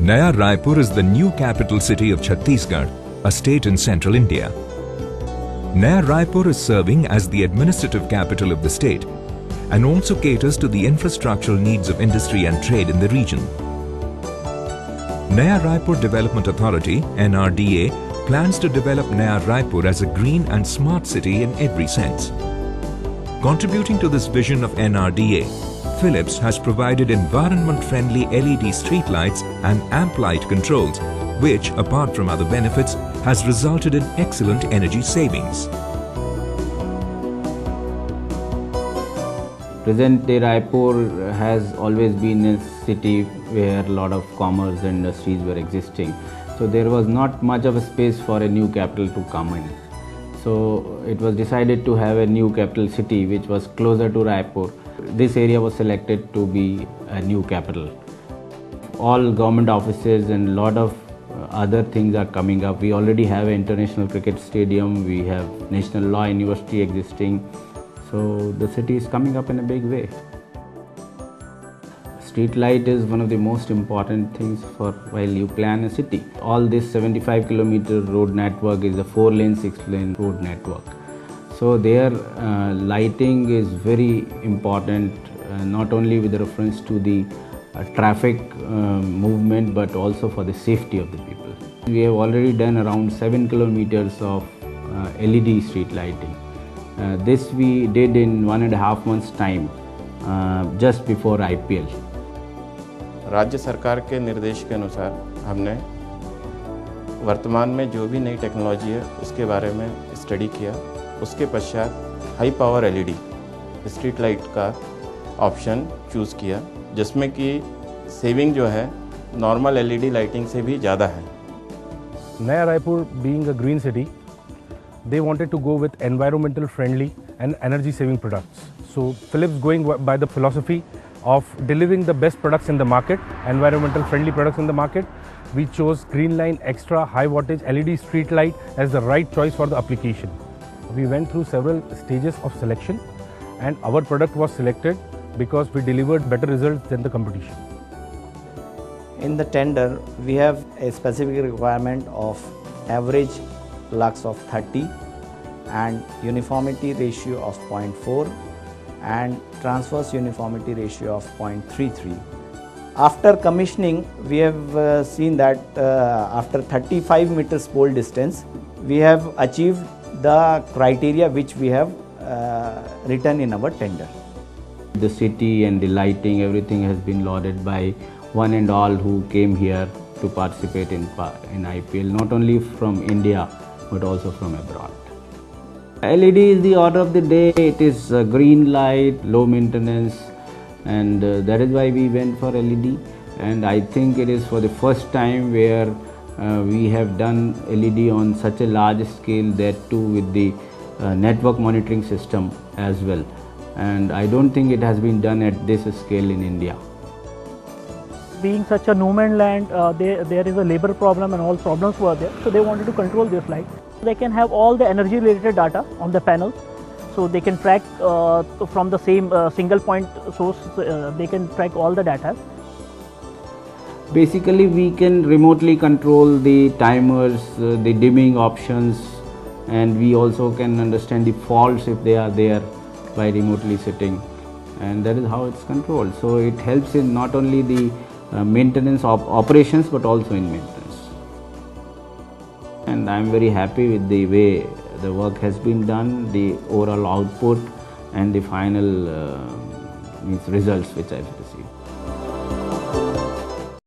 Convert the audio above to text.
Naya Raipur is the new capital city of Chhattisgarh, a state in central India. Naya Raipur is serving as the administrative capital of the state and also caters to the infrastructural needs of industry and trade in the region. Naya Raipur Development Authority (NRDA) plans to develop Naya Raipur as a green and smart city in every sense. Contributing to this vision of NRDA, Philips has provided environment-friendly LED streetlights and amp light controls, which, apart from other benefits, has resulted in excellent energy savings. Present-day Raipur has always been a city where a lot of commerce and industries were existing. So there was not much of a space for a new capital to come in. So it was decided to have a new capital city which was closer to Raipur. This area was selected to be a new capital. All government offices and a lot of other things are coming up. We already have an international cricket stadium, we have National Law University existing. So the city is coming up in a big way. Street light is one of the most important things for while you plan a city. All this 75-kilometer road network is a 4-lane, 6-lane road network. So their lighting is very important, not only with reference to the traffic movement but also for the safety of the people. We have already done around 7 kilometers of LED street lighting. This we did in 1.5 months time, just before IPL. राज्य सरकार के निर्देश के अनुसार हमने वर्तमान में जो भी नई टेक्नोलॉजी है उसके बारे में स्टडी किया। उसके पश्चात high power LED street light का ऑप्शन चूज़ किया, जिसमें कि सेविंग जो है नॉर्मल एलईडी लाइटिंग से भी ज़्यादा है। Naya Raipur being a green city, they wanted to go with environmental friendly and energy saving products. So Philips, going by the philosophy of delivering the best products in the market, environmental friendly products in the market, we chose Green Line Extra high wattage LED street light as the right choice for the application. We went through several stages of selection and our product was selected because we delivered better results than the competition. In the tender, we have a specific requirement of average lux of 30 and uniformity ratio of 0.4 and transverse uniformity ratio of 0.33. After commissioning, we have seen that after 35 meters pole distance, we have achieved the criteria which we have written in our tender. The city and the lighting, everything has been lauded by one and all who came here to participate in IPL, not only from India but also from abroad. LED is the order of the day. It is green light, low maintenance, and that is why we went for LED. And I think it is for the first time where we have done LED on such a large scale, that too with the network monitoring system as well. And I don't think it has been done at this scale in India. Being such a no man land, there is a labor problem and all problems were there. So they wanted to control this light. They can have all the energy related data on the panel. So they can track from the same single point source, they can track all the data. Basically, we can remotely control the timers, the dimming options, and we also can understand the faults if they are there by remotely setting, and that is how it's controlled. So it helps in not only the maintenance of operations but also in maintenance. And I'm very happy with the way the work has been done, the overall output and the final results which I've received.